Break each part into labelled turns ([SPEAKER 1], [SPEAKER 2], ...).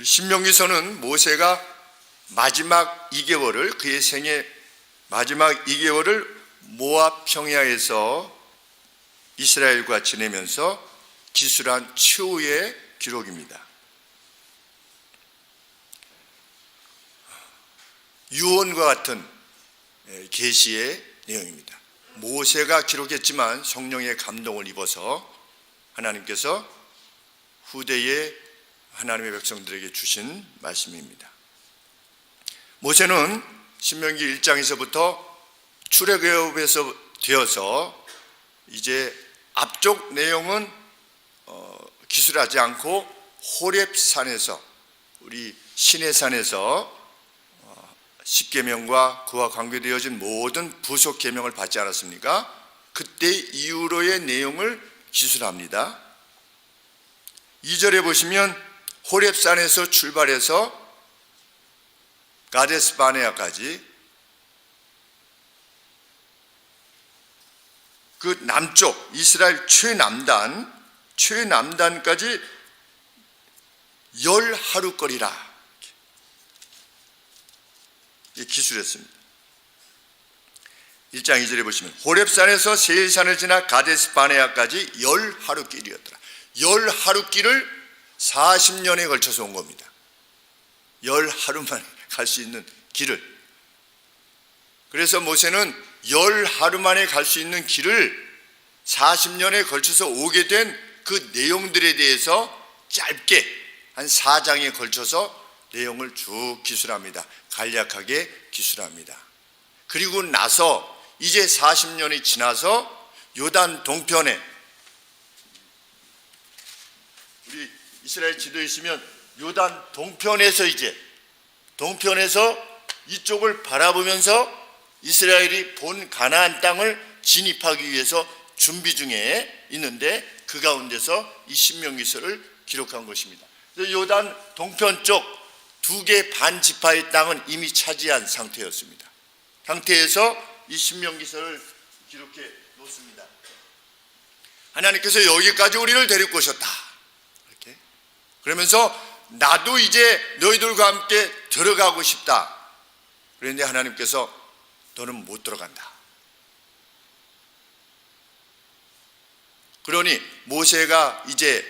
[SPEAKER 1] 신명기서는 모세가 마지막 2개월을 그의 생애 마지막 2개월을 모압 평야에서 이스라엘과 지내면서 기술한 최후의 기록입니다. 유언과 같은 계시의 내용입니다. 모세가 기록했지만 성령의 감동을 입어서 하나님께서 후대의 하나님의 백성들에게 주신 말씀입니다. 모세는 신명기 1장에서부터 출애굽에서 되어서 이제 앞쪽 내용은 기술하지 않고 호렙산에서 우리 시내산에서 십계명과 그와 관계되어진 모든 부속 계명을 받지 않았습니까? 그때 이후로의 내용을 기술합니다. 2절에 보시면 호렙산에서 출발해서 가데스 바네아까지 그 남쪽 이스라엘 최남단까지 10하루거리라 기술했습니다. 1장 2절에 보시면 호렙산에서 세일산을 지나 가데스 바네아까지 10하루길이었더라. 10하루길을 40년에 걸쳐서 온 겁니다. 10하루만에 갈 수 있는 길을. 그래서 모세는 10하루 만에 갈 수 있는 길을 40년에 걸쳐서 오게 된 그 내용들에 대해서 짧게 한 4장에 걸쳐서 내용을 쭉 기술합니다. 간략하게 기술합니다. 그리고 나서 이제 40년이 지나서 요단 동편에 우리 이스라엘 지도에 있으면 요단 동편에서 이쪽을 바라보면서 이스라엘이 본 가나안 땅을 진입하기 위해서 준비 중에 있는데 그 가운데서 이 신명기서를 기록한 것입니다. 요단 동편 쪽 2개 반 지파의 땅은 이미 차지한 상태였습니다. 상태에서 이 신명기서를 기록해 놓습니다. 하나님께서 여기까지 우리를 데리고 오셨다. 이렇게. 그러면서 나도 이제 너희들과 함께 들어가고 싶다. 그런데 하나님께서 너는 못 들어간다. 그러니 모세가 이제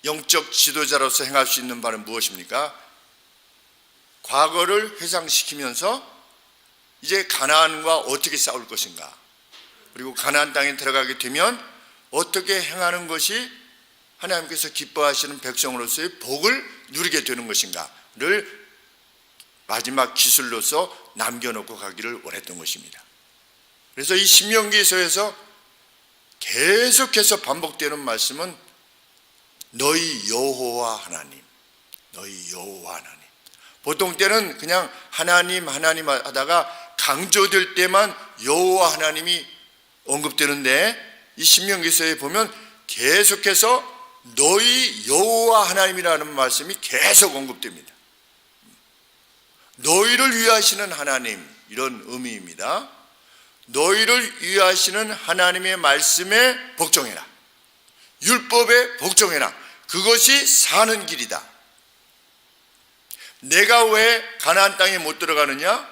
[SPEAKER 1] 영적 지도자로서 행할 수 있는 바는 무엇입니까? 과거를 회상시키면서 이제 가나안과 어떻게 싸울 것인가, 그리고 가나안 땅에 들어가게 되면 어떻게 행하는 것이 하나님께서 기뻐하시는 백성으로서의 복을 누리게 되는 것인가를 마지막 기술로서 남겨놓고 가기를 원했던 것입니다. 그래서 이 신명기서에서 계속해서 반복되는 말씀은 너희 여호와 하나님, 너희 여호와 하나님. 보통 때는 그냥 하나님 하다가 강조될 때만 여호와 하나님이 언급되는데 이 신명기서에 보면 계속해서 너희 여호와 하나님이라는 말씀이 계속 언급됩니다. 너희를 위하시는 하나님, 이런 의미입니다. 너희를 위하시는 하나님의 말씀에 복종해라. 율법에 복종해라. 그것이 사는 길이다. 내가 왜 가나안 땅에 못 들어가느냐?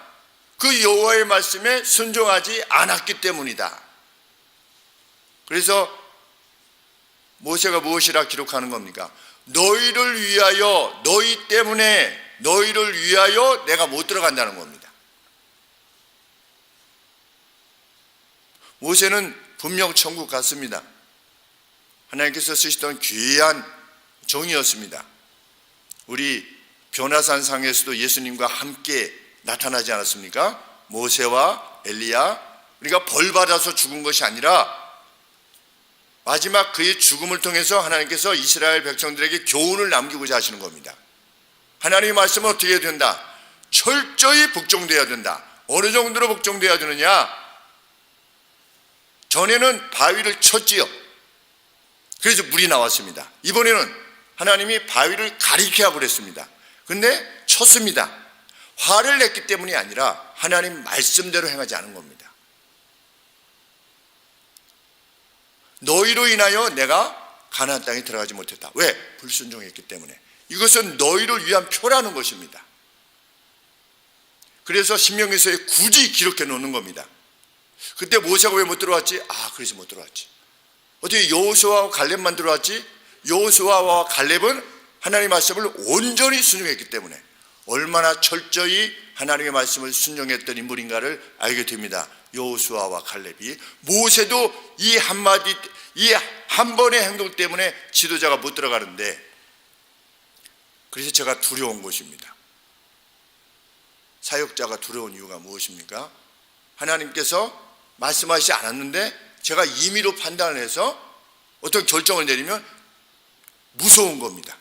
[SPEAKER 1] 그 여호와의 말씀에 순종하지 않았기 때문이다. 그래서 모세가 무엇이라 기록하는 겁니까? 너희를 위하여, 너희 때문에 너희를 위하여 내가 못 들어간다는 겁니다. 모세는 분명 천국 갔습니다. 하나님께서 쓰시던 귀한 종이었습니다. 우리 변화산 상에서도 예수님과 함께 나타나지 않았습니까? 모세와 엘리야. 우리가 벌 받아서 죽은 것이 아니라 마지막 그의 죽음을 통해서 하나님께서 이스라엘 백성들에게 교훈을 남기고자 하시는 겁니다. 하나님의 말씀은 어떻게 해야 된다? 철저히 복종돼야 된다. 어느 정도로 복종돼야 되느냐? 전에는 바위를 쳤지요. 그래서 물이 나왔습니다. 이번에는 하나님이 바위를 가리게 하고 그랬습니다. 근데 쳤습니다. 화를 냈기 때문이 아니라 하나님 말씀대로 행하지 않은 겁니다. 너희로 인하여 내가 가나안 땅에 들어가지 못했다. 왜? 불순종했기 때문에. 이것은 너희를 위한 표라는 것입니다. 그래서 신명기서에 굳이 기록해 놓는 겁니다. 그때 모세가 왜 못 들어왔지? 그래서 못 들어왔지. 어떻게 여호수아와 갈렙만 들어왔지? 여호수아와 갈렙은 하나님의 말씀을 온전히 순종했기 때문에 얼마나 철저히 하나님의 말씀을 순종했던 인물인가를 알게 됩니다. 여호수아와 갈렙이. 모세도 이 한마디, 이 한 번의 행동 때문에 지도자가 못 들어가는데, 그래서 제가 두려운 것입니다. 사역자가 두려운 이유가 무엇입니까? 하나님께서 말씀하시지 않았는데 제가 임의로 판단을 해서 어떤 결정을 내리면 무서운 겁니다.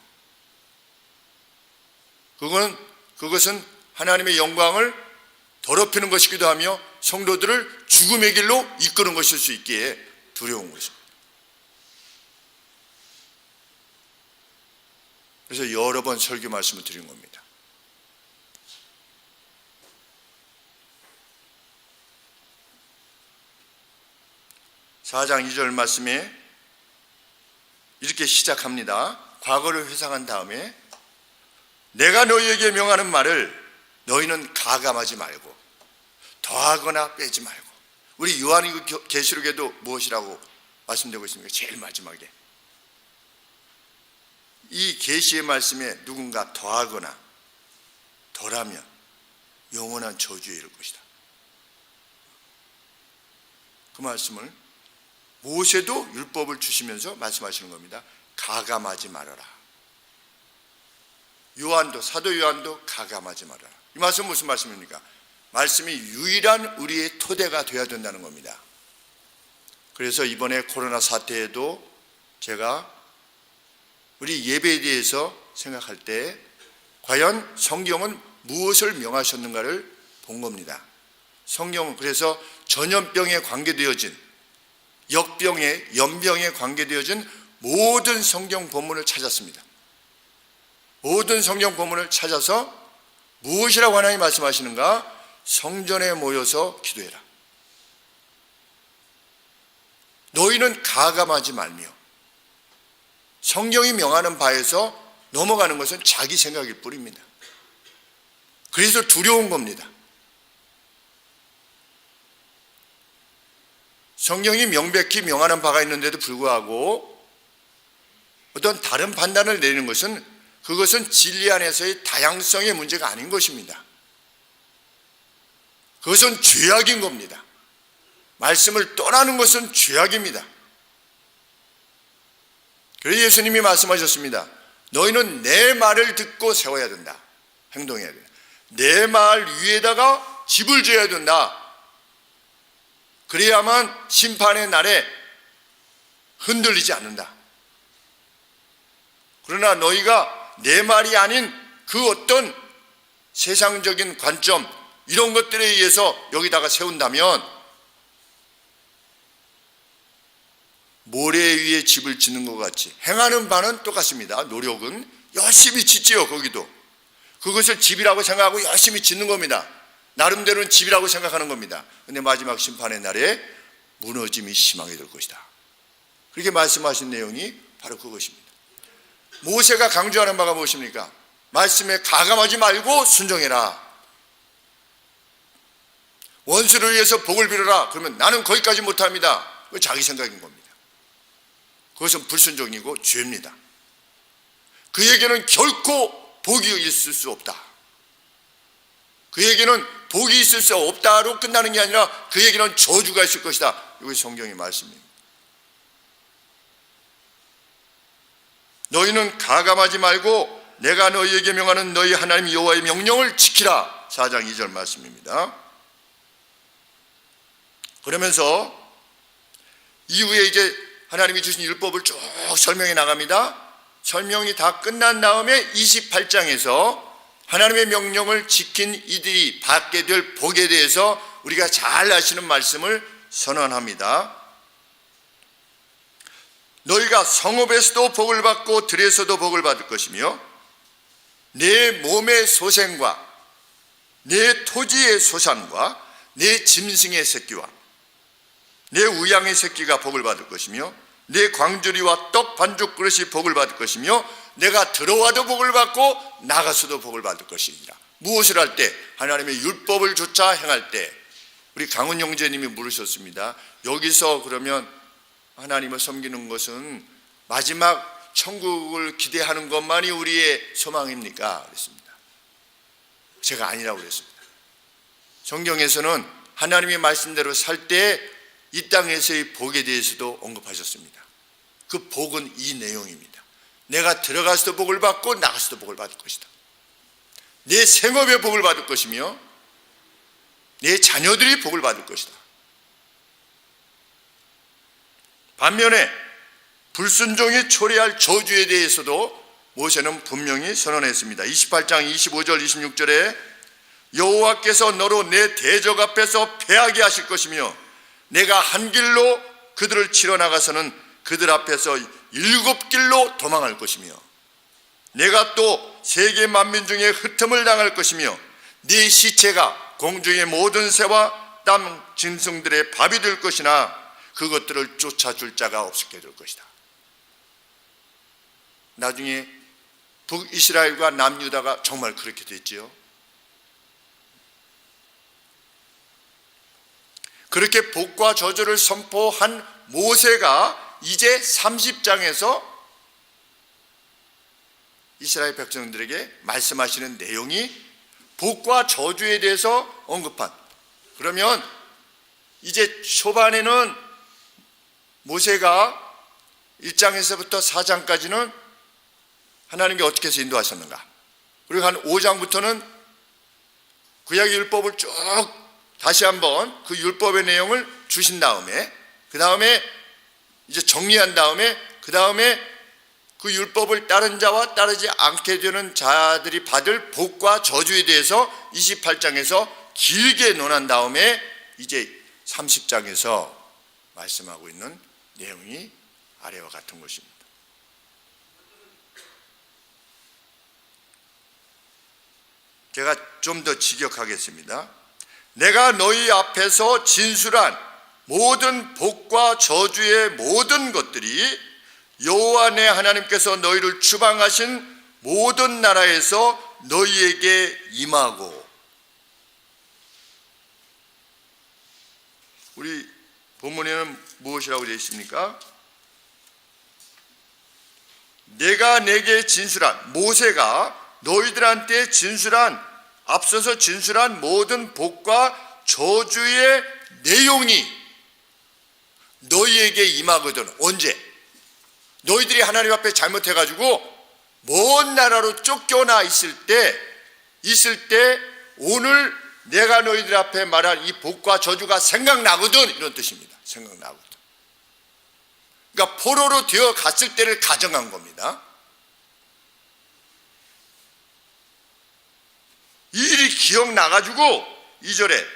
[SPEAKER 1] 그것은 하나님의 영광을 더럽히는 것이기도 하며 성도들을 죽음의 길로 이끄는 것일 수 있기에 두려운 것입니다. 그래서 여러 번 설교 말씀을 드린 겁니다. (4장 2절) 말씀에 이렇게 시작합니다. 과거를 회상한 다음에 내가 너희에게 명하는 말을 너희는 가감하지 말고 더하거나 빼지 말고. 우리 요한계시록에도 무엇이라고 말씀되고 있습니까? 제일 마지막에 이 계시의 말씀에 누군가 더하거나 덜하면 영원한 저주에 이를 것이다. 그 말씀을 모세도 율법을 주시면서 말씀하시는 겁니다. 가감하지 말아라. 사도 요한도 가감하지 말아라. 이 말씀은 무슨 말씀입니까? 말씀이 유일한 우리의 토대가 되어야 된다는 겁니다. 그래서 이번에 코로나 사태에도 제가 우리 예배에 대해서 생각할 때 과연 성경은 무엇을 명하셨는가를 본 겁니다. 성경은 그래서 전염병에 관계되어진, 역병에, 연병에 관계되어진 모든 성경 본문을 찾았습니다. 모든 성경 본문을 찾아서 무엇이라고 하나님이 말씀하시는가? 성전에 모여서 기도해라. 너희는 가감하지 말며. 성경이 명하는 바에서 넘어가는 것은 자기 생각일 뿐입니다. 그래서 두려운 겁니다. 성경이 명백히 명하는 바가 있는데도 불구하고 어떤 다른 판단을 내리는 것은, 그것은 진리 안에서의 다양성의 문제가 아닌 것입니다. 그것은 죄악인 겁니다. 말씀을 떠나는 것은 죄악입니다. 그래서 예수님이 말씀하셨습니다. 너희는 내 말을 듣고 세워야 된다. 행동해야 된다. 내 말 위에다가 집을 지어야 된다. 그래야만 심판의 날에 흔들리지 않는다. 그러나 너희가 내 말이 아닌 그 어떤 세상적인 관점, 이런 것들에 의해서 여기다가 세운다면 모래 위에 집을 짓는 것 같이, 행하는 바는 똑같습니다. 노력은 열심히 짓지요. 거기도 그것을 집이라고 생각하고 열심히 짓는 겁니다. 나름대로는 집이라고 생각하는 겁니다. 그런데 마지막 심판의 날에 무너짐이 심하게 될 것이다. 그렇게 말씀하신 내용이 바로 그것입니다. 모세가 강조하는 바가 무엇입니까? 말씀에 가감하지 말고 순종해라. 원수를 위해서 복을 빌어라. 그러면 나는 거기까지 못합니다. 그건 자기 생각인 겁니다. 그것은 불순종이고 죄입니다. 그에게는 결코 복이 있을 수 없다. 그에게는 복이 있을 수 없다로 끝나는 게 아니라 그에게는 저주가 있을 것이다. 이것이 성경의 말씀입니다. 너희는 가감하지 말고 내가 너희에게 명하는 너희 하나님 여호와의 명령을 지키라. 4장 2절 말씀입니다. 그러면서 이후에 이제 하나님이 주신 율법을 쭉 설명해 나갑니다. 설명이 다 끝난 다음에 28장에서 하나님의 명령을 지킨 이들이 받게 될 복에 대해서 우리가 잘 아시는 말씀을 선언합니다. 너희가 성읍에서도 복을 받고 들에서도 복을 받을 것이며 내 몸의 소생과 내 토지의 소산과 내 짐승의 새끼와 내 우양의 새끼가 복을 받을 것이며 내 광주리와 떡 반죽 그릇이 복을 받을 것이며 내가 들어와도 복을 받고 나가서도 복을 받을 것이니라. 무엇을 할 때? 하나님의 율법을 조차 행할 때. 우리 강은 형제님이 물으셨습니다. 여기서 그러면 하나님을 섬기는 것은 마지막 천국을 기대하는 것만이 우리의 소망입니까? 그랬습니다. 제가 아니라고 그랬습니다. 성경에서는 하나님의 말씀대로 살 때 이 땅에서의 복에 대해서도 언급하셨습니다. 그 복은 이 내용입니다. 내가 들어가서도 복을 받고 나가서도 복을 받을 것이다. 내 생업에 복을 받을 것이며 내 자녀들이 복을 받을 것이다. 반면에 불순종이 초래할 저주에 대해서도 모세는 분명히 선언했습니다. 28장 25절 26절에 여호와께서 너로 내 대적 앞에서 패하게 하실 것이며 내가 한 길로 그들을 치러 나가서는 그들 앞에서 7길로 도망할 것이며 내가 또 세계 만민 중에 흩음을 당할 것이며 네 시체가 공중의 모든 새와 땅 짐승들의 밥이 될 것이나 그것들을 쫓아줄 자가 없게 될 것이다. 나중에 북이스라엘과 남유다가 정말 그렇게 됐지요. 그렇게 복과 저주를 선포한 모세가 이제 30장에서 이스라엘 백성들에게 말씀하시는 내용이 복과 저주에 대해서 언급한, 그러면 이제 초반에는 모세가 1장에서부터 4장까지는 하나님께 어떻게 해서 인도하셨는가, 그리고 한 5장부터는 구약의 율법을 쭉 다시 한번 그 율법의 내용을 주신 다음에, 그 다음에 이제 정리한 다음에, 그 다음에 그 율법을 따른 자와 따르지 않게 되는 자들이 받을 복과 저주에 대해서 28장에서 길게 논한 다음에 이제 30장에서 말씀하고 있는 내용이 아래와 같은 것입니다. 제가 좀 더 직역하겠습니다. 내가 너희 앞에서 진술한 모든 복과 저주의 모든 것들이 여호와 내 하나님께서 너희를 추방하신 모든 나라에서 너희에게 임하고, 우리 본문에는 무엇이라고 되어 있습니까? 내가 내게 진술한, 모세가 너희들한테 진술한, 앞서서 진술한 모든 복과 저주의 내용이 너희에게 임하거든. 언제? 너희들이 하나님 앞에 잘못해가지고 먼 나라로 쫓겨나 있을 때 오늘 내가 너희들 앞에 말한 이 복과 저주가 생각나거든, 이런 뜻입니다. 생각나거든. 그러니까 포로로 되어 갔을 때를 가정한 겁니다. 이 일이 기억나가지고 2절에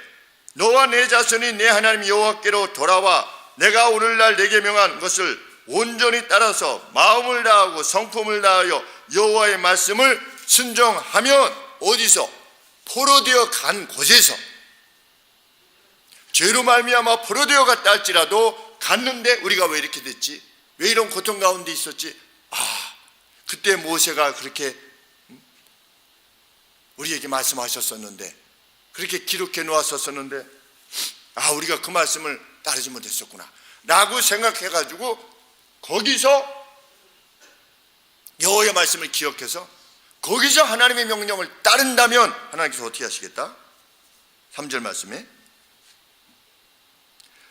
[SPEAKER 1] 너와 내 자손이 내 하나님 여호와께로 돌아와 내가 오늘날 내게 명한 것을 온전히 따라서 마음을 다하고 성품을 다하여 여호와의 말씀을 순종하면, 어디서? 포로되어 간 곳에서. 죄로 말미암아 포로되어 갔다 할지라도 갔는데 우리가 왜 이렇게 됐지? 왜 이런 고통 가운데 있었지? 그때 모세가 그렇게 우리에게 말씀하셨었는데, 그렇게 기록해 놓았었는데 우리가 그 말씀을 따르지 못했었구나 라고 생각해가지고 거기서 여호와의 말씀을 기억해서 거기서 하나님의 명령을 따른다면 하나님께서 어떻게 하시겠다? 3절 말씀에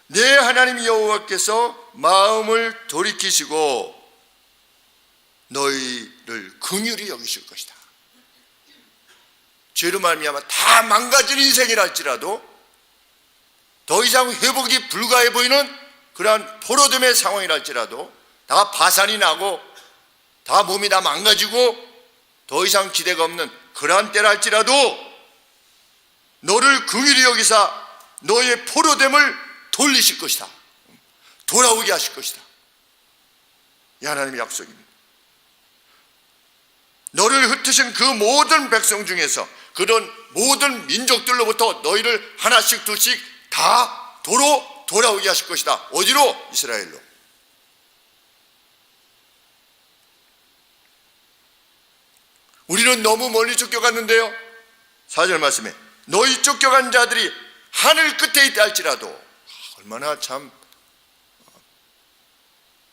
[SPEAKER 1] 내 하나님 여호와께서 마음을 돌이키시고 너희를 긍휼히 여기실 것이다. 죄로 말미암아 다 망가진 인생이라 할지라도 더 이상 회복이 불가해 보이는 그러한 포로됨의 상황이라 할지라도, 다 파산이 나고 다 몸이 다 망가지고 더 이상 기대가 없는 그러한 때라 할지라도 너를 긍휼히 여기사 너의 포로됨을 돌리실 것이다. 돌아오게 하실 것이다. 이 하나님의 약속입니다. 너를 흩으신 그 모든 백성 중에서, 그런 모든 민족들로부터 너희를 하나씩 둘씩 다 돌아오게 하실 것이다. 어디로? 이스라엘로. 우리는 너무 멀리 쫓겨갔는데요. 4절 말씀에 너희 쫓겨간 자들이 하늘 끝에 있다 할지라도, 얼마나 참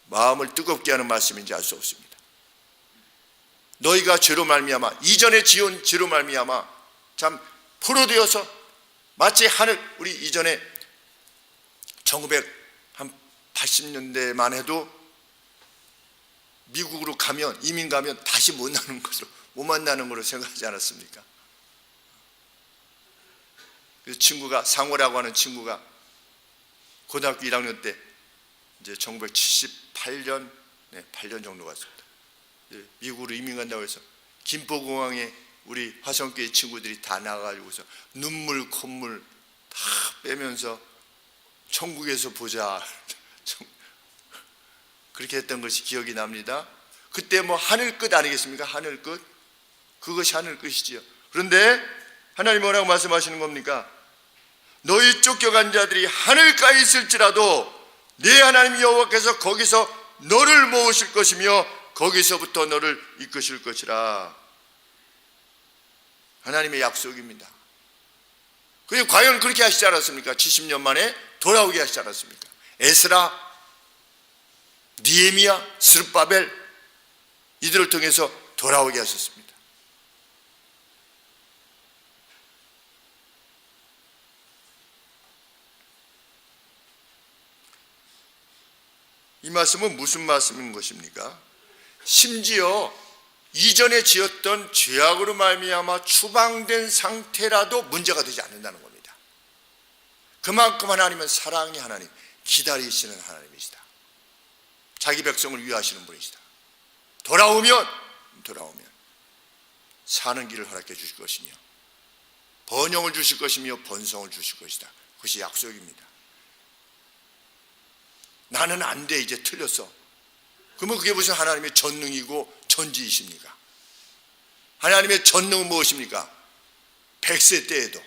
[SPEAKER 1] 마음을 뜨겁게 하는 말씀인지 알 수 없습니다. 너희가 죄로 말미암아, 이전에 지은 죄로 말미암아 참 포로되어서 마치 하늘, 우리 이전에 1980년대만 해도 미국으로 가면, 이민 가면 다시 못 만나는 것으로 생각하지 않았습니까? 그 친구가, 상호라고 하는 친구가 고등학교 1학년 때 이제 1978년, 8년 정도 갔습니다. 미국으로 이민 간다고 해서 김포공항에 우리 화성교회 친구들이 다 나가지고서 눈물 콧물 다 빼면서 천국에서 보자 그렇게 했던 것이 기억이 납니다. 그때 뭐 하늘끝 아니겠습니까? 하늘끝, 그것이 하늘끝이지요. 그런데 하나님 뭐라고 말씀하시는 겁니까? 너희 쫓겨간 자들이 하늘가에 있을지라도 내 하나님 여호와께서 거기서 너를 모으실 것이며 거기서부터 너를 이끄실 것이라. 하나님의 약속입니다. 그리고 과연 그렇게 하시지 않았습니까? 70년 만에 돌아오게 하시지 않았습니까? 에스라, 느헤미야, 스룹바벨, 이들을 통해서 돌아오게 하셨습니다. 이 말씀은 무슨 말씀인 것입니까? 심지어 이전에 지었던 죄악으로 말미암아 추방된 상태라도 문제가 되지 않는다는 겁니다. 그만큼 하나님은 사랑의 하나님, 기다리시는 하나님이시다. 자기 백성을 위하시는 분이시다. 돌아오면 사는 길을 허락해 주실 것이며 번영을 주실 것이며 번성을 주실 것이다. 그것이 약속입니다. 나는 안 돼, 이제 틀렸어. 그러면 그게 무슨 하나님의 전능이고 전지이십니까? 하나님의 전능은 무엇입니까? 100세 때에도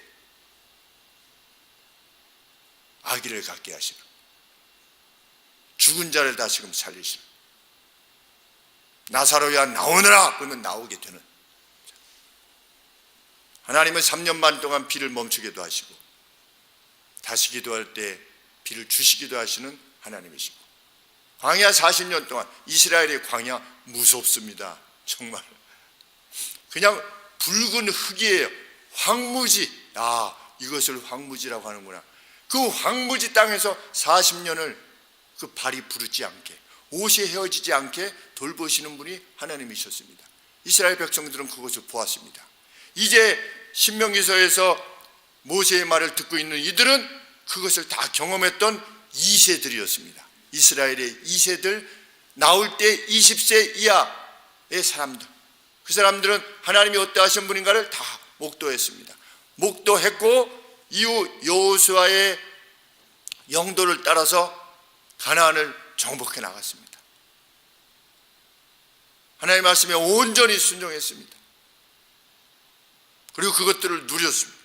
[SPEAKER 1] 아기를 갖게 하시는, 죽은 자를 다시금 살리시는, 나사로야 나오너라 그러면 나오게 되는, 하나님은 3년 반 동안 비를 멈추기도 하시고 다시 기도할 때 비를 주시기도 하시는 하나님이시고, 광야 40년 동안 이스라엘의 광야 무섭습니다. 정말 그냥 붉은 흙이에요. 황무지. 이것을 황무지라고 하는구나. 그 황무지 땅에서 40년을 그 발이 부르지 않게, 옷이 헤어지지 않게 돌보시는 분이 하나님이셨습니다. 이스라엘 백성들은 그것을 보았습니다. 이제 신명기서에서 모세의 말을 듣고 있는 이들은 그것을 다 경험했던 2세들이었습니다. 이스라엘의 2세들, 나올 때 20세 이하의 사람들, 그 사람들은 하나님이 어떠하신 분인가를 다 목도했습니다. 목도했고 이후 여호수아의 영도를 따라서 가나안을 정복해 나갔습니다. 하나님의 말씀에 온전히 순종했습니다. 그리고 그것들을 누렸습니다.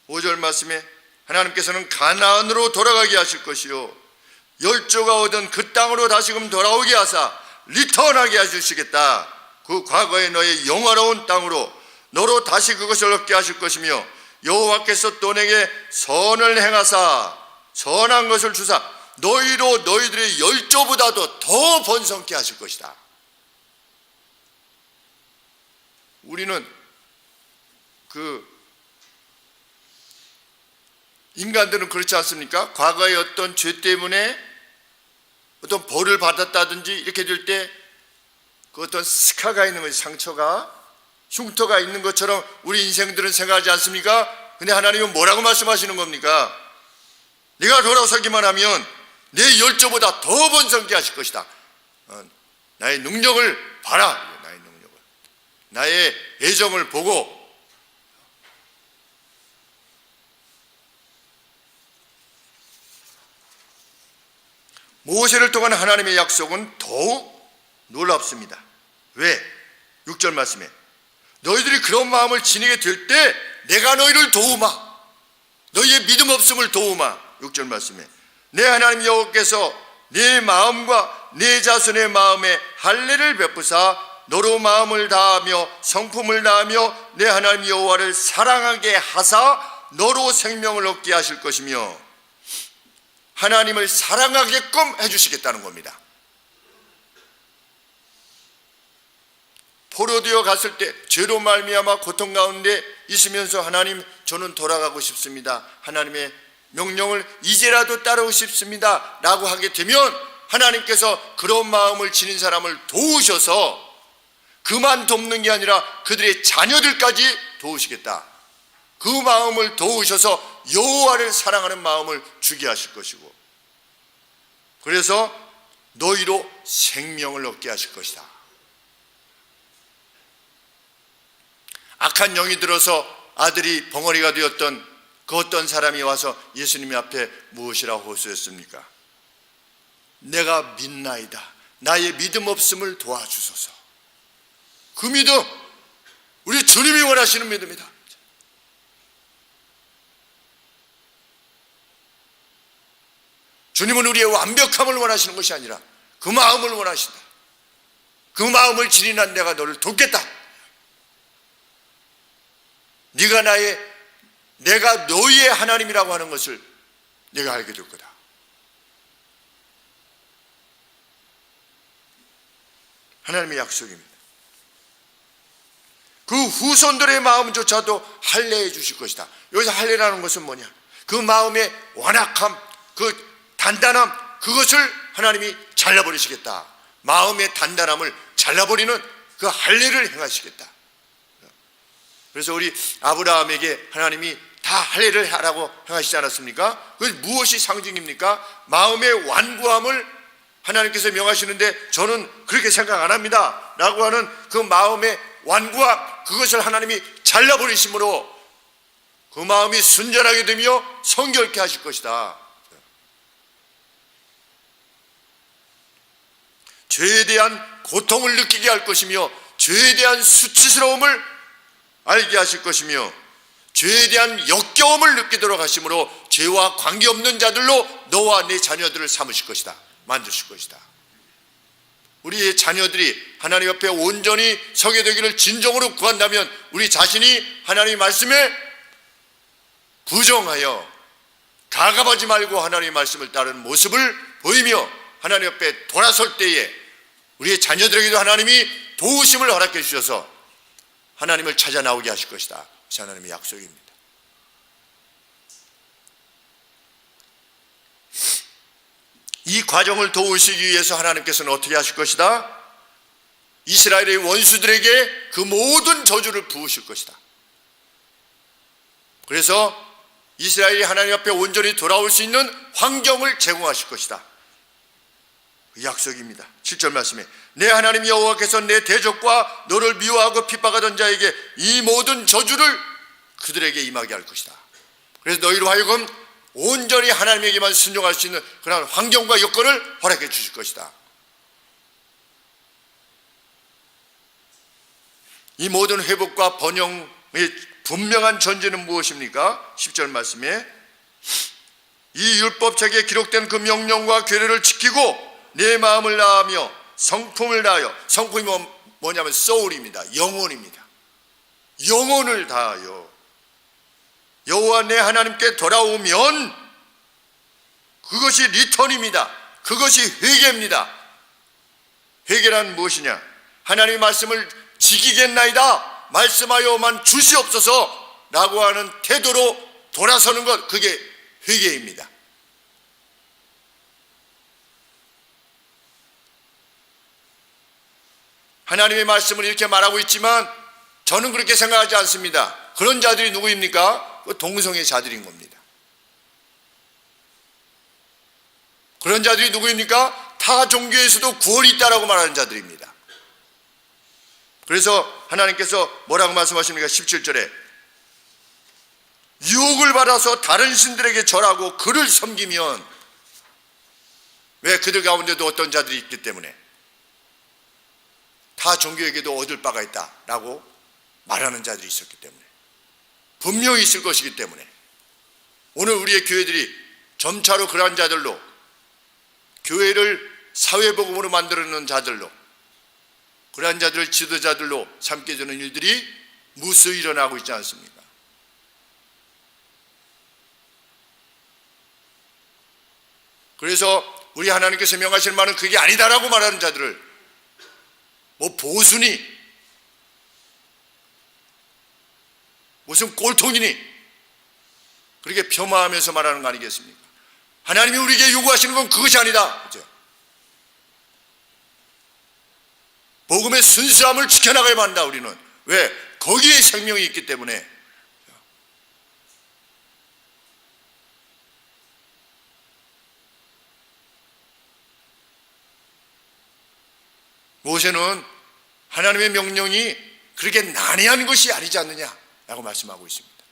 [SPEAKER 1] 5절 말씀에 하나님께서는 가나안으로 돌아가게 하실 것이요 열조가 얻은 그 땅으로 다시금 돌아오게 하사 리턴하게 해주시겠다. 그 과거의 너의 영화로운 땅으로 너로 다시 그것을 얻게 하실 것이며 여호와께서 또 내게 선을 행하사 선한 것을 주사 너희로 너희들의 열조보다도 더 번성케 하실 것이다. 우리는 인간들은 그렇지 않습니까? 과거의 어떤 죄 때문에 어떤 벌을 받았다든지 이렇게 될 때 그 어떤 스카가 있는 것이, 상처가, 흉터가 있는 것처럼 우리 인생들은 생각하지 않습니까? 근데 하나님은 뭐라고 말씀하시는 겁니까? 네가 돌아서기만 하면 내 열조보다 더 번성케 하실 것이다. 나의 능력을 봐라. 나의 능력을, 나의 애정을 보고. 모세를 통한 하나님의 약속은 더욱 놀랍습니다. 왜? 6절 말씀에 너희들이 그런 마음을 지니게 될 때 내가 너희를 도우마, 너희의 믿음 없음을 도우마. 6절 말씀에 내 하나님 여호와께서 네 마음과 내 자손의 마음에 할례를 베푸사 너로 마음을 다하며 성품을 다하며 내 하나님 여호와를 사랑하게 하사 너로 생명을 얻게 하실 것이며, 하나님을 사랑하게끔 해주시겠다는 겁니다. 포로되어 갔을 때 죄로 말미암아 고통 가운데 있으면서 하나님, 저는 돌아가고 싶습니다, 하나님의 명령을 이제라도 따르고 싶습니다 라고 하게 되면 하나님께서 그런 마음을 지닌 사람을 도우셔서 그만 돕는 게 아니라 그들의 자녀들까지 도우시겠다. 그 마음을 도우셔서 여호와를 사랑하는 마음을 주게 하실 것이고, 그래서 너희로 생명을 얻게 하실 것이다. 악한 영이 들어서 아들이 벙어리가 되었던 그 어떤 사람이 와서 예수님 앞에 무엇이라고 호소했습니까? 내가 믿나이다, 나의 믿음 없음을 도와주소서. 그 믿음, 우리 주님이 원하시는 믿음이다. 주님은 우리의 완벽함을 원하시는 것이 아니라 그 마음을 원하신다. 그 마음을 지닌 한 내가 너를 돕겠다. 내가 너희의 하나님이라고 하는 것을 내가 알게 될 거다. 하나님의 약속입니다. 그 후손들의 마음조차도 할례해 주실 것이다. 여기서 할례라는 것은 뭐냐? 그 마음의 완악함, 그 단단함, 그것을 하나님이 잘라버리시겠다. 마음의 단단함을 잘라버리는 그 할례를 행하시겠다. 그래서 우리 아브라함에게 하나님이 다 할례를 하라고 행하시지 않았습니까? 그것이 무엇이 상징입니까? 마음의 완고함을 하나님께서 명하시는데 저는 그렇게 생각 안 합니다 라고 하는 그 마음의 완고함, 그것을 하나님이 잘라버리심으로 그 마음이 순전하게 되며 성결케 하실 것이다. 죄에 대한 고통을 느끼게 할 것이며, 죄에 대한 수치스러움을 알게 하실 것이며, 죄에 대한 역겨움을 느끼도록 하심으로 죄와 관계없는 자들로 너와 내 자녀들을 삼으실 것이다. 만드실 것이다. 우리의 자녀들이 하나님 앞에 온전히 서게 되기를 진정으로 구한다면 우리 자신이 하나님의 말씀에 부정하여 가감하지 말고 하나님의 말씀을 따르는 모습을 보이며 하나님 앞에 돌아설 때에 우리의 자녀들에게도 하나님이 도우심을 허락해 주셔서 하나님을 찾아 나오게 하실 것이다. 그것이 하나님의 약속입니다. 이 과정을 도우시기 위해서 하나님께서는 어떻게 하실 것이다? 이스라엘의 원수들에게 그 모든 저주를 부으실 것이다. 그래서 이스라엘이 하나님 앞에 온전히 돌아올 수 있는 환경을 제공하실 것이다. 그 약속입니다. 7절 말씀에 내 하나님 여호와께서 내 대적과 너를 미워하고 핍박하던 자에게 이 모든 저주를 그들에게 임하게 할 것이다. 그래서 너희로 하여금 온전히 하나님에게만 순종할 수 있는 그런 환경과 여건을 허락해 주실 것이다. 이 모든 회복과 번영의 분명한 전제는 무엇입니까? 10절 말씀에 이 율법책에 기록된 그 명령과 규례를 지키고 내 마음을 다하며 성품을 다하여, 성품이 뭐냐면 soul입니다. 영혼입니다. 영혼을 다하여 여호와 내 하나님께 돌아오면 그것이 리턴입니다. 그것이 회개입니다. 회개란 무엇이냐? 하나님의 말씀을 지키겠나이다, 말씀하여만 주시옵소서 라고 하는 태도로 돌아서는 것, 그게 회개입니다. 하나님의 말씀을 이렇게 말하고 있지만 저는 그렇게 생각하지 않습니다. 그런 자들이 누구입니까? 그 동성애 자들인 겁니다. 그런 자들이 누구입니까? 타 종교에서도 구원이 있다라고 말하는 자들입니다. 그래서 하나님께서 뭐라고 말씀하십니까? 17절에 유혹을 받아서 다른 신들에게 절하고 그를 섬기면, 왜? 그들 가운데도 어떤 자들이 있기 때문에, 타 종교에게도 얻을 바가 있다라고 말하는 자들이 있었기 때문에, 분명히 있을 것이기 때문에 오늘 우리의 교회들이 점차로 그러한 자들로 교회를 사회복음으로 만들어놓은 자들로, 그러한 자들을 지도자들로 삼게 되는 일들이 무수히 일어나고 있지 않습니까? 그래서 우리 하나님께서 명하실 말은 그게 아니다라고 말하는 자들을 뭐 보수니 무슨 꼴통이니 그렇게 폄하하면서 말하는 거 아니겠습니까? 하나님이 우리에게 요구하시는 건 그것이 아니다. 그렇죠? 복음의 순수함을 지켜나가야만 한다. 우리는 왜? 거기에 생명이 있기 때문에. 모세는 하나님의 명령이 그렇게 난해한 것이 아니지 않느냐라고 말씀하고 있습니다.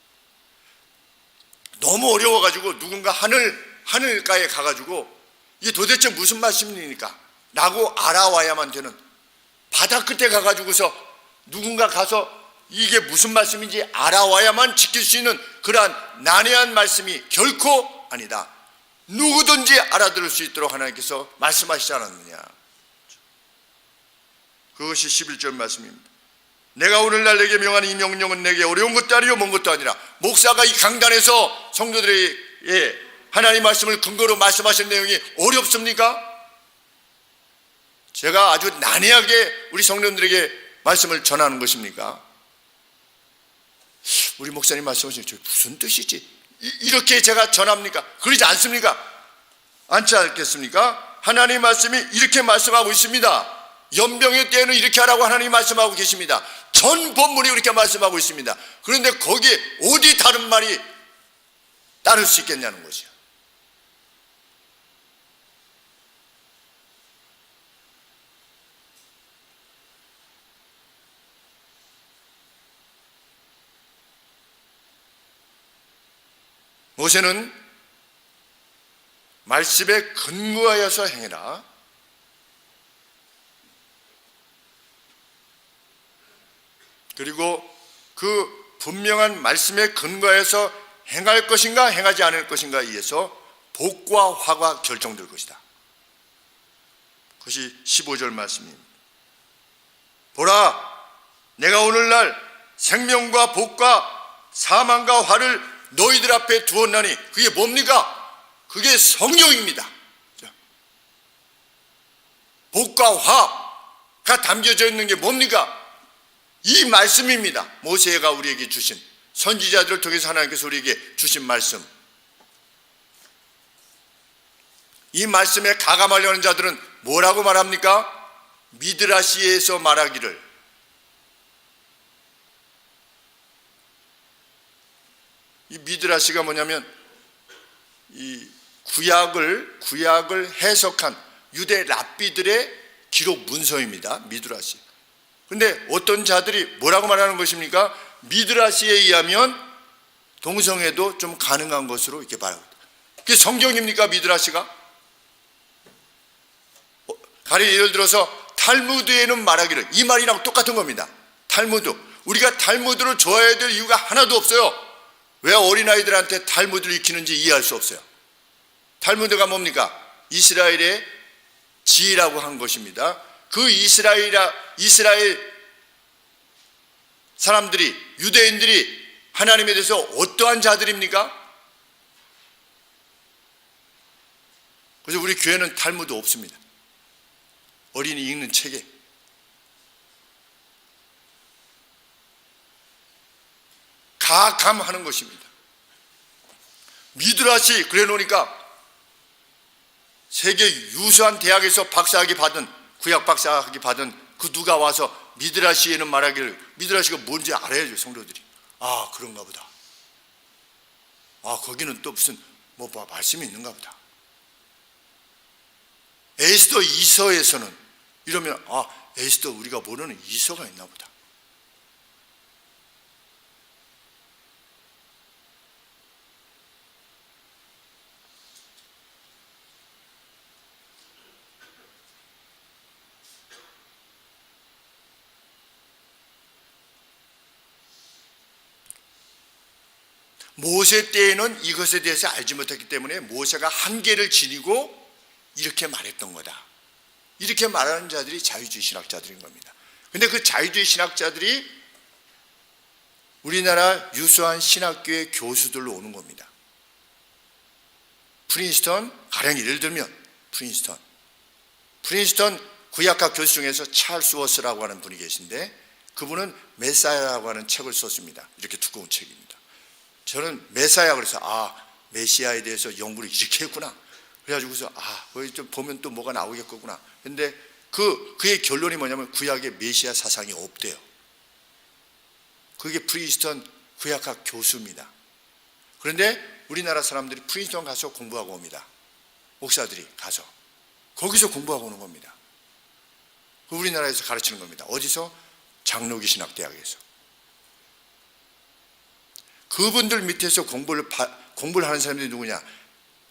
[SPEAKER 1] 너무 어려워가지고 누군가 하늘가에 가가지고 이게 도대체 무슨 말씀입니까? 라고 알아와야만 되는, 바다 끝에 가가지고서 누군가 가서 이게 무슨 말씀인지 알아와야만 지킬 수 있는 그러한 난해한 말씀이 결코 아니다. 누구든지 알아들을 수 있도록 하나님께서 말씀하시지 않았느냐. 그것이 11절 말씀입니다. 내가 오늘날 내게 명한 이 명령은 내게 어려운 것도 아니요 먼 것도 아니라. 목사가 이 강단에서 성도들에게 하나님 말씀을 근거로 말씀하신 내용이 어렵습니까? 제가 아주 난해하게 우리 성도들에게 말씀을 전하는 것입니까? 우리 목사님 말씀하시는 저 무슨 뜻이지? 이렇게 제가 전합니까? 그러지 않습니까? 않지 않겠습니까? 하나님 말씀이 이렇게 말씀하고 있습니다. 연병의 때에는 이렇게 하라고 하나님이 말씀하고 계십니다. 전 본문이 그렇게 말씀하고 있습니다. 그런데 거기에 어디 다른 말이 따를 수 있겠냐는 것이요. 모세는 말씀에 근거하여서 행해라. 그리고 그 분명한 말씀에 근거해서 행할 것인가 행하지 않을 것인가에 의해서 복과 화가 결정될 것이다. 그것이 15절 말씀입니다. 보라, 내가 오늘날 생명과 복과 사망과 화를 너희들 앞에 두었나니. 그게 뭡니까? 그게 성령입니다. 복과 화가 담겨져 있는 게 뭡니까? 이 말씀입니다. 모세가 우리에게 주신, 선지자들을 통해서 하나님께서 우리에게 주신 말씀. 이 말씀에 가감하려는 자들은 뭐라고 말합니까? 미드라시에서 말하기를, 이 미드라시가 뭐냐면 이 구약을 해석한 유대 랍비들의 기록 문서입니다. 미드라시. 근데 어떤 자들이 뭐라고 말하는 것입니까? 미드라시에 의하면 동성애도 좀 가능한 것으로 이렇게 말합니다. 그게 성경입니까? 미드라시가? 가령 예를 들어서 탈무드에는 말하기를, 이 말이랑 똑같은 겁니다. 탈무드. 우리가 탈무드를 좋아해야 될 이유가 하나도 없어요. 왜 어린아이들한테 탈무드를 익히는지 이해할 수 없어요. 탈무드가 뭡니까? 이스라엘의 지혜라고 한 것입니다. 그 이스라엘 사람들이, 유대인들이 하나님에 대해서 어떠한 자들입니까? 그래서 우리 교회는 탈무드 없습니다. 어린이 읽는 책에. 가감하는 것입니다. 미드라시 그래 놓으니까 세계 유수한 대학에서 박사학위 받은, 구약 박사학위 받은 그 누가 와서 미드라시에는 말하기를, 미드라시가 뭔지 알아야죠, 성도들이. 아, 그런가 보다. 아, 거기는 또 무슨 뭐 말씀이 있는가 보다. 에스더 2서에서는 이러면, 아, 에스더 우리가 모르는 2서가 있나 보다. 모세 때에는 이것에 대해서 알지 못했기 때문에 모세가 한계를 지니고 이렇게 말했던 거다. 이렇게 말하는 자들이 자유주의 신학자들인 겁니다. 근데 그 자유주의 신학자들이 우리나라 유수한 신학교의 교수들로 오는 겁니다. 프린스턴, 가령 예를 들면 프린스턴 구약학 교수 중에서 찰스 워스라고 하는 분이 계신데, 그분은 메사야라고 하는 책을 썼습니다. 이렇게 두꺼운 책입니다. 저는 메사야 그래서 메시아에 대해서 연구를 이렇게 했구나. 그래가지고서 거기 좀 보면 또 뭐가 나오겠구나. 근데 그의 결론이 뭐냐면 구약에 메시아 사상이 없대요. 그게 프린스턴 구약학 교수입니다. 그런데 우리나라 사람들이 프린스턴 가서 공부하고 옵니다. 목사들이 가서 거기서 공부하고 오는 겁니다. 우리나라에서 가르치는 겁니다. 어디서? 장로교 신학대학에서. 그분들 밑에서 공부를 하는 사람들이 누구냐?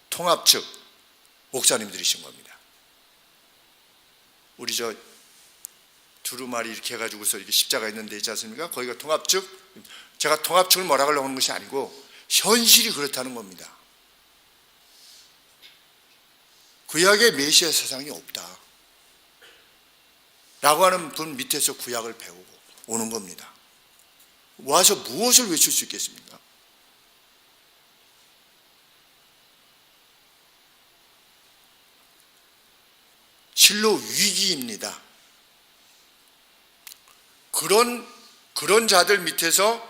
[SPEAKER 1] 통합 측 목사님들이신 겁니다. 우리 두루마리 이렇게 해가지고서 이렇게 십자가 있는 데 있지 않습니까? 거기가 통합 측. 제가 통합 측을 뭐라 하려고 하는 것이 아니고 현실이 그렇다는 겁니다. 구약에 메시아 사상이 없다 라고 하는 분 밑에서 구약을 배우고 오는 겁니다. 와서 무엇을 외칠 수 있겠습니까? 실로 위기입니다. 그런 자들 밑에서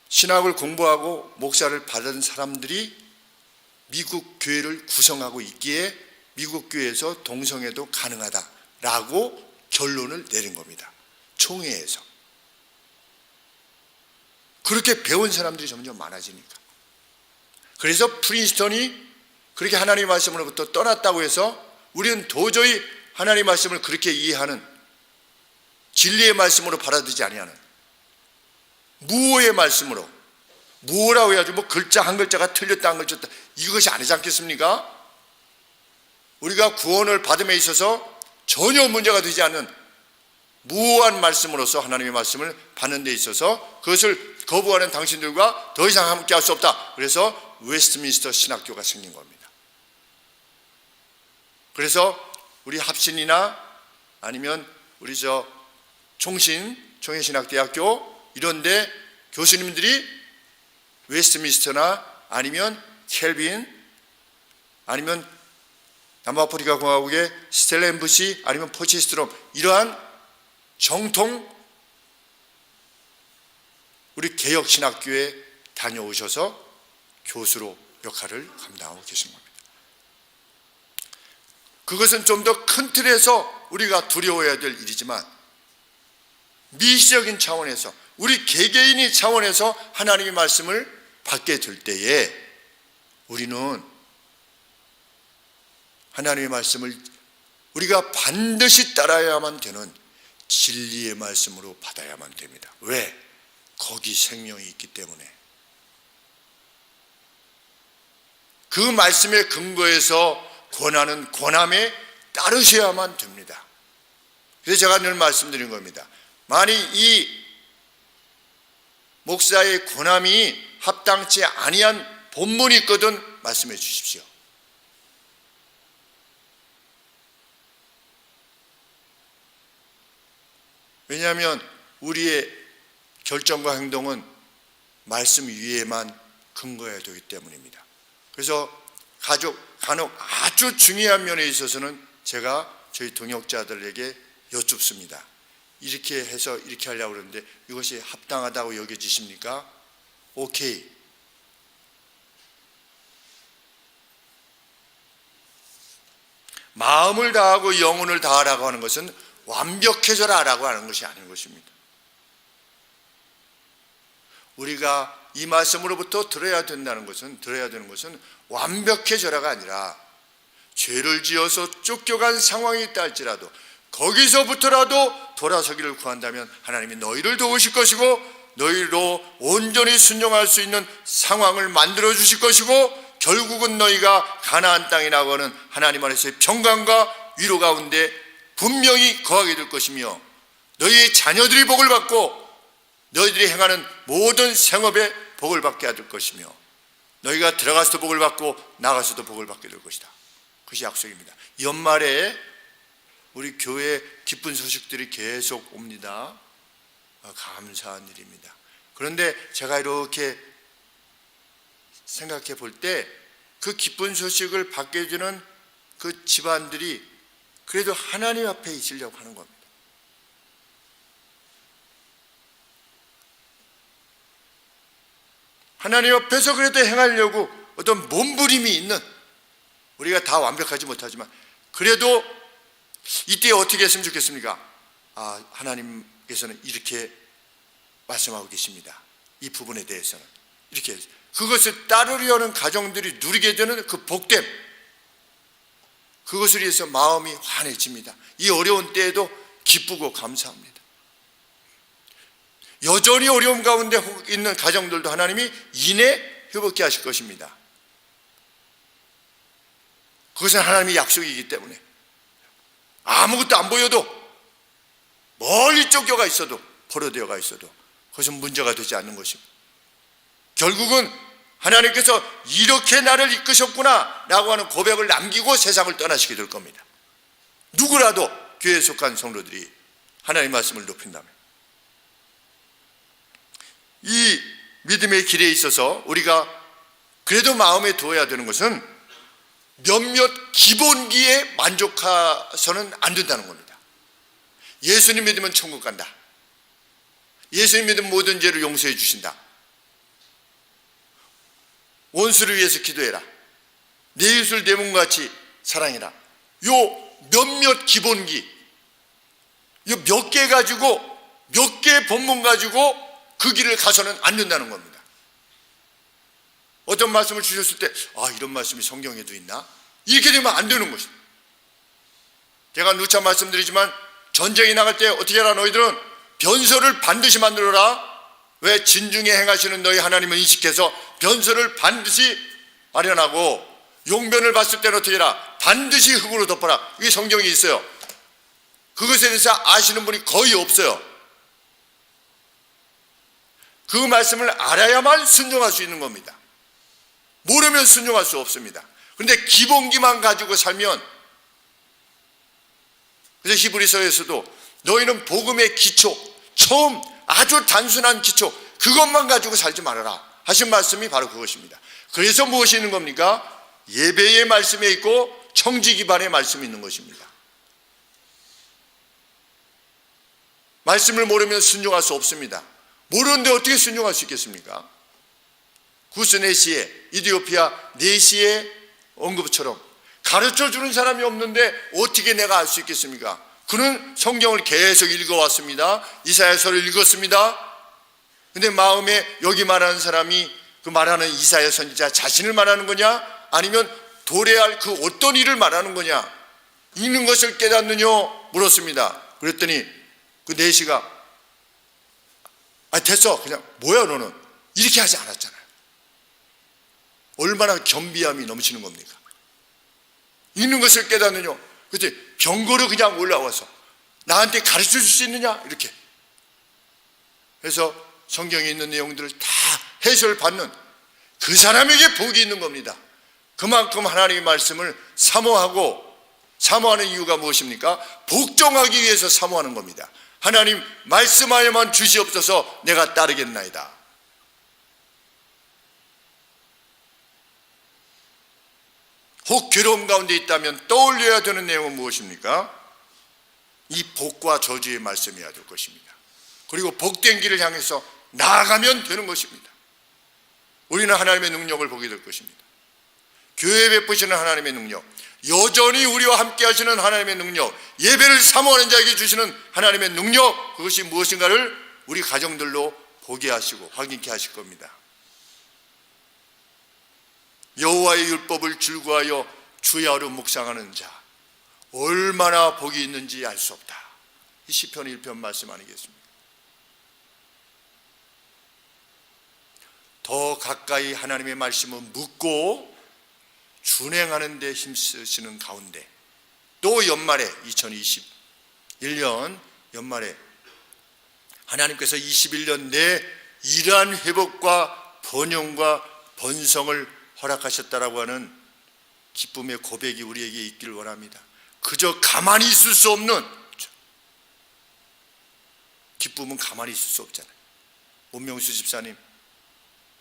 [SPEAKER 1] 신학을 공부하고 목사를 받은 사람들이 미국 교회를 구성하고 있기에 미국 교회에서 동성애도 가능하다라고 결론을 내린 겁니다. 총회에서. 그렇게 배운 사람들이 점점 많아지니까. 그래서 프린스턴이 그렇게 하나님의 말씀으로부터 떠났다고 해서 우리는 도저히 하나님의 말씀을 그렇게 이해하는, 진리의 말씀으로 받아들이지 아니하는 무어의 말씀으로, 무어라고 해야지 뭐 글자 한 글자가 틀렸다 안 틀렸다 이것이 아니지 않겠습니까? 우리가 구원을 받음에 있어서 전혀 문제가 되지 않는 무어한 말씀으로서 하나님의 말씀을 받는 데 있어서 그것을 거부하는 당신들과 더 이상 함께 할 수 없다. 그래서 웨스트민스터 신학교가 생긴 겁니다. 그래서 우리 합신이나 아니면 우리 총회신학대학교 이런데 교수님들이 웨스트민스터나 아니면 켈빈 아니면 남아프리카 공화국의 스텔렌부시 아니면 포체스트롬 이러한 정통 우리 개혁신학교에 다녀오셔서 교수로 역할을 감당하고 계신 겁니다. 그것은 좀 더 큰 틀에서 우리가 두려워해야 될 일이지만 미시적인 차원에서 우리 개개인의 차원에서 하나님의 말씀을 받게 될 때에 우리는 하나님의 말씀을 우리가 반드시 따라야만 되는 진리의 말씀으로 받아야만 됩니다. 왜? 거기 생명이 있기 때문에. 그 말씀의 근거에서 권하는 권함에 따르셔야만 됩니다. 그래서 제가 늘 말씀드린 겁니다. 만약 이 목사의 권함이 합당치 아니한 본문이 있거든 말씀해 주십시오. 왜냐하면 우리의 결정과 행동은 말씀 위에만 근거해야 되기 때문입니다. 그래서 간혹 아주 중요한 면에 있어서는 제가 저희 동역자들에게 여쭙습니다. 이렇게 해서 이렇게 하려고 그러는데 이것이 합당하다고 여겨지십니까? 오케이. 마음을 다하고 영혼을 다하라고 하는 것은 완벽해져라 라고 하는 것이 아닌 것입니다. 우리가 이 말씀으로부터 들어야 되는 것은 완벽해져라가 아니라 죄를 지어서 쫓겨간 상황이 있다 할지라도 거기서부터라도 돌아서기를 구한다면 하나님이 너희를 도우실 것이고 너희로 온전히 순종할 수 있는 상황을 만들어 주실 것이고 결국은 너희가 가나안 땅이라고 하는 하나님 안에서의 평강과 위로 가운데 분명히 거하게 될 것이며 너희의 자녀들이 복을 받고 너희들이 행하는 모든 생업에 복을 받게 될 것이며 너희가 들어가서도 복을 받고 나가서도 복을 받게 될 것이다. 그것이 약속입니다. 연말에 우리 교회 기쁜 소식들이 계속 옵니다. 감사한 일입니다. 그런데 제가 이렇게 생각해 볼 때 그 기쁜 소식을 받게 해주는 그 집안들이 그래도 하나님 앞에 있으려고 하는 겁니다. 하나님 앞에서 그래도 행하려고 어떤 몸부림이 있는, 우리가 다 완벽하지 못하지만 그래도 이때 어떻게 했으면 좋겠습니까? 하나님께서는 이렇게 말씀하고 계십니다. 이 부분에 대해서는 이렇게 그것을 따르려는 가정들이 누리게 되는 그 복됨, 그것을 위해서 마음이 환해집니다. 이 어려운 때에도 기쁘고 감사합니다. 여전히 어려움 가운데 있는 가정들도 하나님이 이내 회복케 하실 것입니다. 그것은 하나님의 약속이기 때문에 아무것도 안 보여도 멀리 쫓겨가 있어도, 포로되어가 있어도 그것은 문제가 되지 않는 것입니다. 결국은 하나님께서 이렇게 나를 이끄셨구나 라고 하는 고백을 남기고 세상을 떠나시게 될 겁니다. 누구라도 교회에 속한 성도들이 하나님의 말씀을 높인다면. 이 믿음의 길에 있어서 우리가 그래도 마음에 두어야 되는 것은 몇몇 기본기에 만족해서는 안 된다는 겁니다. 예수님 믿으면 천국 간다. 예수님 믿으면 모든 죄를 용서해 주신다. 원수를 위해서 기도해라. 내 이웃을 내 몸같이 사랑해라. 요 몇몇 기본기, 요 몇 개 가지고, 몇 개 본문 가지고 그 길을 가서는 안 된다는 겁니다. 어떤 말씀을 주셨을 때 이런 말씀이 성경에도 있나? 이렇게 되면 안 되는 것입니다. 제가 누차 말씀드리지만 전쟁에 나갈 때 어떻게 하라? 너희들은 변소를 반드시 만들어라. 왜? 진중에 행하시는 너희 하나님을 인식해서 변소를 반드시 마련하고, 용변을 봤을 때는 어떻게 해라? 반드시 흙으로 덮어라. 이게 성경에 있어요. 그것에 대해서 아시는 분이 거의 없어요. 그 말씀을 알아야만 순종할 수 있는 겁니다. 모르면 순종할 수 없습니다. 그런데 기본기만 가지고 살면, 그래서 히브리서에서도 너희는 복음의 기초, 처음 아주 단순한 기초, 그것만 가지고 살지 말아라 하신 말씀이 바로 그것입니다. 그래서 무엇이 있는 겁니까? 예배의 말씀에 있고 청지 기반의 말씀이 있는 것입니다. 말씀을 모르면 순종할 수 없습니다. 모르는데 어떻게 순종할 수 있겠습니까? 구스 네시에, 이디오피아 네시의 언급처럼 가르쳐주는 사람이 없는데 어떻게 내가 알 수 있겠습니까? 그는 성경을 계속 읽어왔습니다. 이사야서를 읽었습니다. 근데 마음에 여기 말하는 사람이 그 말하는 이사야 선지자 자신을 말하는 거냐, 아니면 도래할 그 어떤 일을 말하는 거냐, 있는 것을 깨닫느뇨 물었습니다. 그랬더니 그 네시가 됐어, 그냥 뭐야 너는, 이렇게 하지 않았잖아요. 얼마나 겸비함이 넘치는 겁니까? 있는 것을 깨닫느뇨. 그때 병거로 그냥 올라와서 나한테 가르쳐 줄 수 있느냐, 이렇게. 그래서 성경에 있는 내용들을 다 해설받는 그 사람에게 복이 있는 겁니다. 그만큼 하나님의 말씀을 사모하는 이유가 무엇입니까? 복종하기 위해서 사모하는 겁니다. 하나님 말씀하여만 주시옵소서, 내가 따르겠나이다. 혹 괴로움 가운데 있다면 떠올려야 되는 내용은 무엇입니까? 이 복과 저주의 말씀이어야 될 것입니다. 그리고 복된 길을 향해서 나아가면 되는 것입니다. 우리는 하나님의 능력을 보게 될 것입니다. 교회 베푸시는 하나님의 능력, 여전히 우리와 함께 하시는 하나님의 능력, 예배를 사모하는 자에게 주시는 하나님의 능력, 그것이 무엇인가를 우리 가정들로 보게 하시고 확인케 하실 겁니다. 여호와의 율법을 즐거워하여 주의 하루 묵상하는 자, 얼마나 복이 있는지 알 수 없다. 이 시편 1편 말씀 아니겠습니까? 더 가까이 하나님의 말씀을 묻고 준행하는 데 힘쓰시는 가운데, 또 연말에 2021년 연말에 하나님께서 21년 내 이러한 회복과 번영과 번성을 허락하셨다라고 하는 기쁨의 고백이 우리에게 있기를 원합니다. 그저 가만히 있을 수 없는, 기쁨은 가만히 있을 수 없잖아요. 문명수 집사님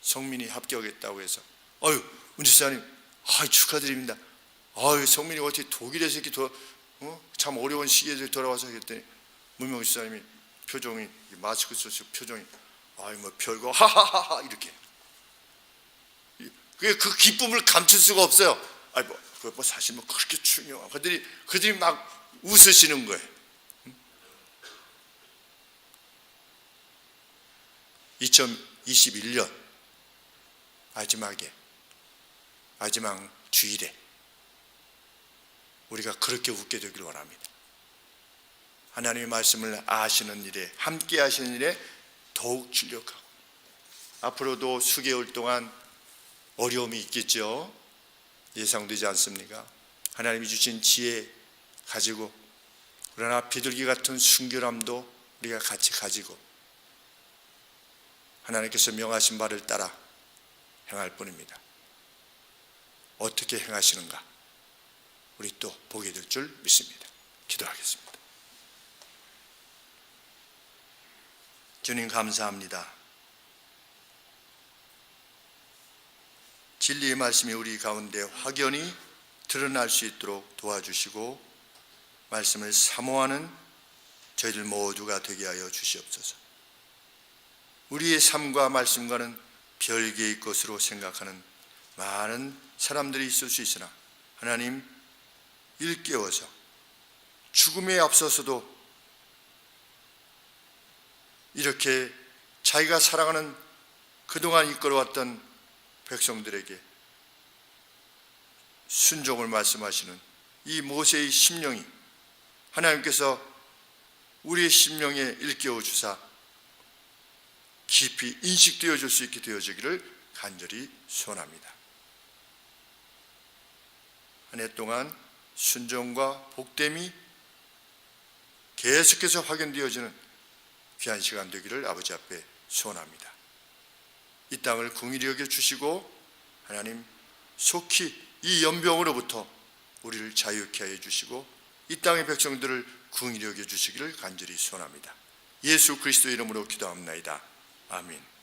[SPEAKER 1] 성민이 합격했다고 해서 문 집사님 축하드립니다. 성민이가 어떻게 독일에서 이렇게 참 어려운 시기에 돌아와서 했더니 문명수 집사님이 표정이, 마스크 쓰시고 표정이 뭐 별거 하하하하 이렇게. 그 기쁨을 감출 수가 없어요. 뭐 사실 뭐 그렇게 중요한 그들이 막 웃으시는 거예요. 2021년 마지막 주일에 우리가 그렇게 웃게 되길 원합니다. 하나님의 말씀을 아시는 일에, 함께 하시는 일에 더욱 주력하고, 앞으로도 수개월 동안 어려움이 있겠죠. 예상되지 않습니까? 하나님이 주신 지혜 가지고, 그러나 비둘기 같은 순결함도 우리가 같이 가지고 하나님께서 명하신 바를 따라 행할 뿐입니다. 어떻게 행하시는가 우리 또 보게 될 줄 믿습니다. 기도하겠습니다. 주님 감사합니다. 진리의 말씀이 우리 가운데 확연히 드러날 수 있도록 도와주시고 말씀을 사모하는 저희들 모두가 되게 하여 주시옵소서. 우리의 삶과 말씀과는 별개의 것으로 생각하는 많은 사람들이 있을 수 있으나 하나님 일깨워서 죽음에 앞서서도 이렇게 자기가 사랑하는 그동안 이끌어왔던 백성들에게 순종을 말씀하시는 이 모세의 심령이 하나님께서 우리의 심령에 일깨워 주사 깊이 인식되어 줄 수 있게 되어지기를 간절히 소원합니다. 한 해 동안 순종과 복됨이 계속해서 확인되어지는 귀한 시간 되기를 아버지 앞에 소원합니다. 이 땅을 긍휼히 여겨 주시고 하나님 속히 이 연병으로부터 우리를 자유케 하여 주시고 이 땅의 백성들을 긍휼히 여겨 주시기를 간절히 소원합니다. 예수 그리스도의 이름으로 기도합니다. 아멘.